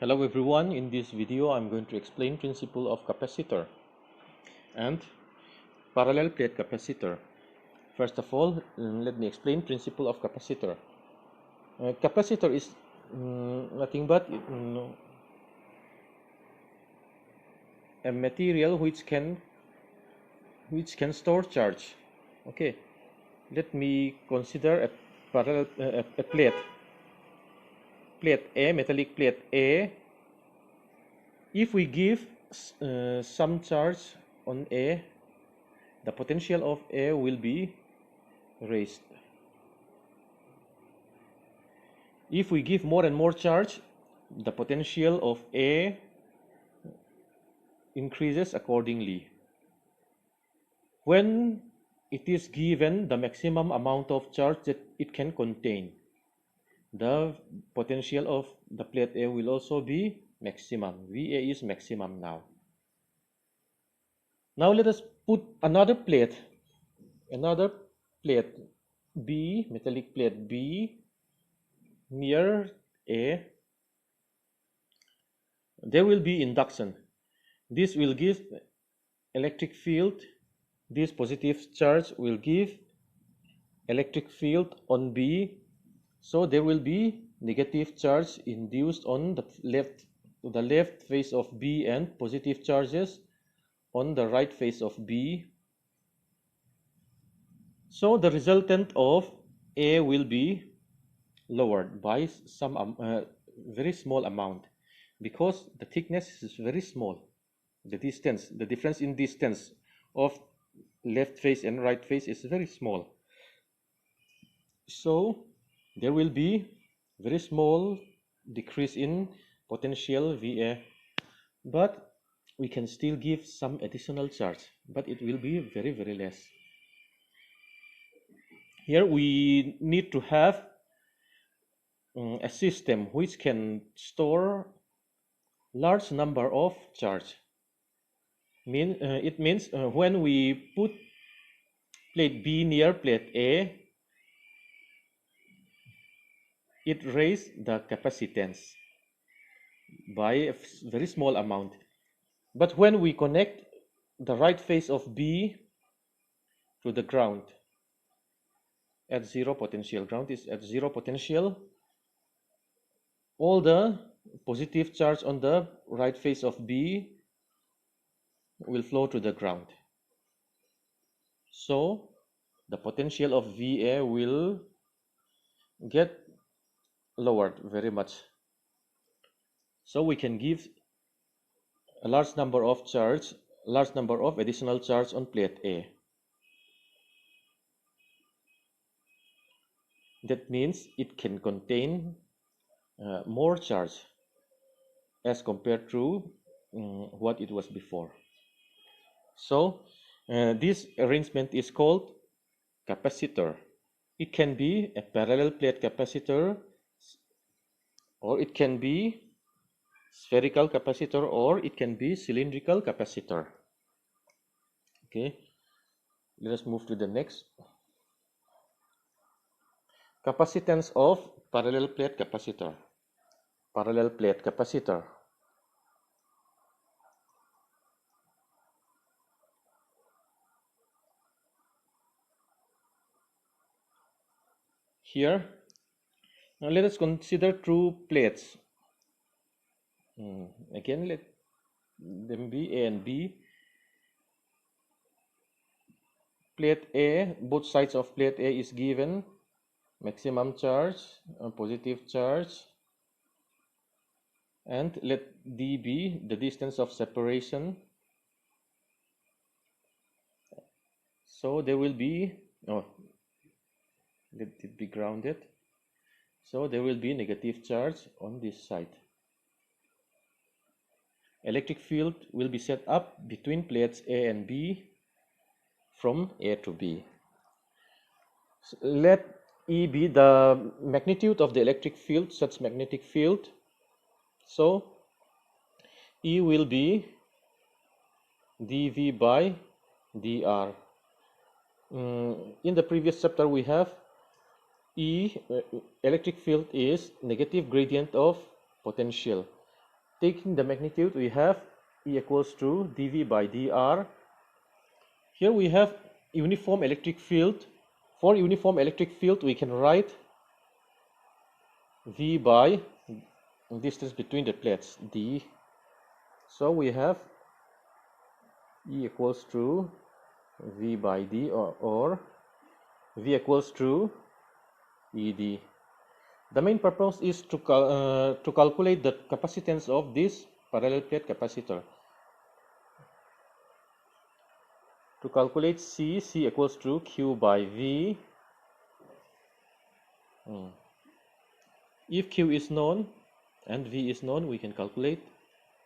Hello everyone, in this video I'm going to explain principle of capacitor and parallel plate capacitor. First of all, let me explain principle of capacitor. Capacitor is nothing but a material which can store charge. Okay, let me consider a parallel a plate A, metallic plate A. If we give some charge on A, the potential of A will be raised. If we give more and more charge, the potential of A increases accordingly. When it is given the maximum amount of charge that it can contain, the potential of the plate A will also be maximum. VA is maximum now. Now let us put another plate B, metallic plate B, near A. There will be induction. This will give electric field. This positive charge will give electric field on B. So there will be negative charge induced on the left face of B and positive charges on the right face of B. So the resultant of A will be lowered by some very small amount, because the thickness is very small. The difference in distance of left face and right face is very small. So there will be very small decrease in potential VA, but we can still give some additional charge, but it will be very, very less. Here we need to have a system which can store large number of charge. It means when we put plate B near plate A, it raises the capacitance by a very small amount. But when we connect the right face of B to the ground at zero potential, ground is at zero potential, all the positive charge on the right face of B will flow to the ground. So the potential of VA will get lowered very much. So we can give a large number of additional charge on plate A. That means it can contain more charge as compared to what it was before. So this arrangement is called capacitor. It can be a parallel plate capacitor, or it can be spherical capacitor, or it can be cylindrical capacitor. Okay, let us move to the next. Capacitance of parallel plate capacitor. Parallel plate capacitor. Here, now let us consider two plates. Again, let them be A and B. Plate A, both sides of plate A is given maximum charge, positive charge, and let D be the distance of separation. So there will be, let it be grounded. So there will be negative charge on this side. Electric field will be set up between plates A and B from A to B. So let E be the magnitude of the electric field, such magnetic field. So E will be dV by dr. In the previous chapter we have electric field is negative gradient of potential. taking the magnitude, we have E equals to dV by dr. Here we have uniform electric field. For uniform electric field, we can write V by distance between the plates, d. So we have E equals to V by d, or V equals to ED. The main purpose is to calculate the capacitance of this parallel plate capacitor. To calculate C equals to Q by V. If Q is known and V is known, we can calculate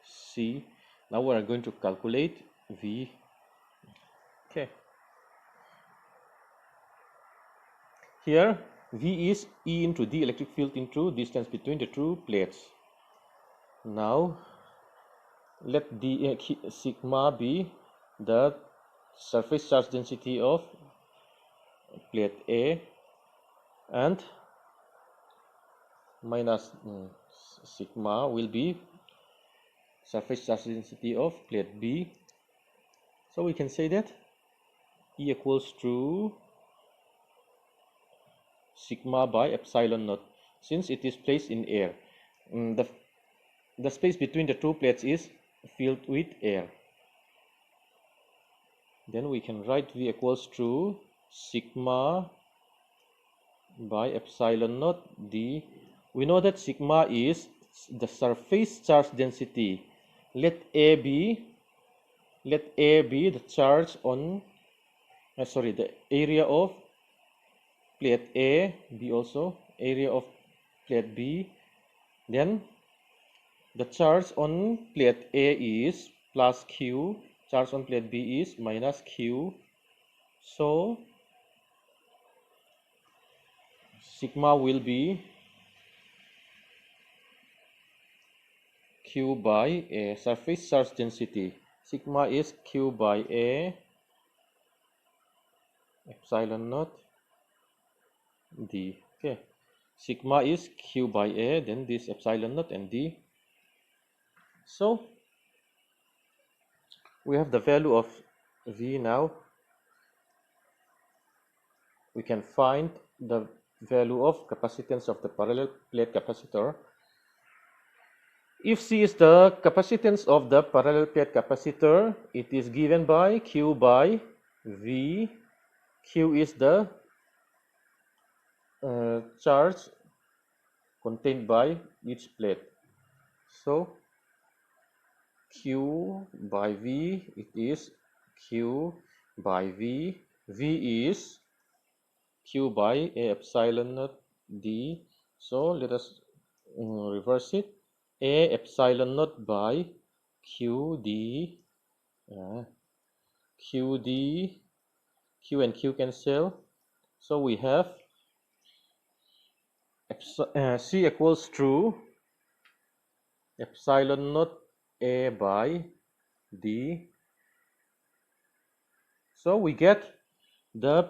C. Now we are going to calculate V. Okay. Here V is E into D electric field into distance between the two plates. Now let sigma be the surface charge density of plate A, and minus sigma will be surface charge density of plate B. So we can say that E equals to sigma by epsilon naught, since it is placed in air. The space between the two plates is filled with air. Then we can write V equals to sigma by epsilon naught d. We know that sigma is the surface charge density. Let A be the charge on the area of plate A, be also area of plate B. Then the charge on plate A is plus Q, charge on plate B is minus Q. So sigma will be Q by A, surface charge density. Sigma is Q by A epsilon naught d. Okay, sigma is Q by A, then this epsilon naught and d. So we have the value of V now. We can find the value of capacitance of the parallel plate capacitor. If C is the capacitance of the parallel plate capacitor, it is given by Q by V. Q is the charge contained by each plate. So Q by V, it is Q by V. V is Q by A epsilon naught d. So let us reverse it. A epsilon naught by Q d. Q d. Q and Q cancel. So we have C equals to epsilon naught A by d. So we get the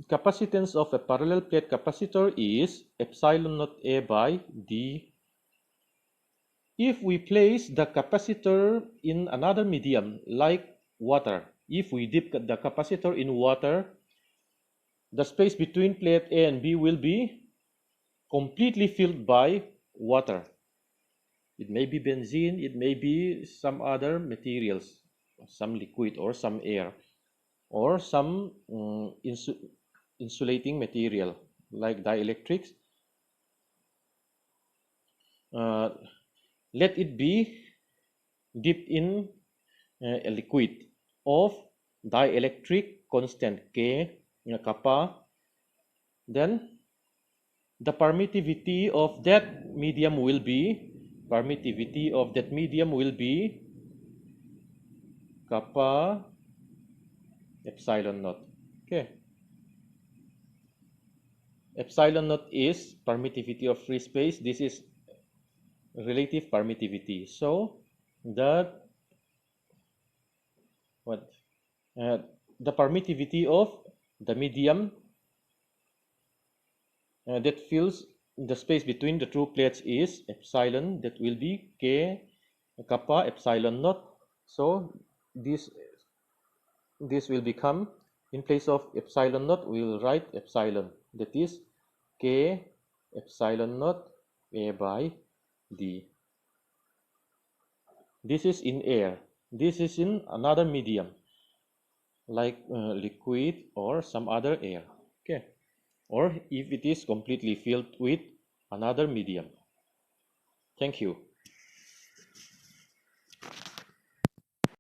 capacitance of a parallel plate capacitor is epsilon naught A by d. If we place the capacitor in another medium like water, if we dip the capacitor in water, the space between plate A and B will be completely filled by water. It may be benzene, it may be some other materials, some liquid or some air, or some insulating material like dielectrics. Let it be dipped in a liquid of dielectric constant K, kappa. Then the permittivity of that medium will be kappa epsilon naught. Okay. Epsilon naught is permittivity of free space. This is relative permittivity. So the permittivity of the medium that fills the space between the two plates is epsilon, that will be K kappa epsilon naught. So this this will become, in place of epsilon naught, we will write epsilon, that is k epsilon naught A by D. This is in air. This is in another medium, like liquid or some other air. Okay. Or if it is completely filled with another medium. Thank you.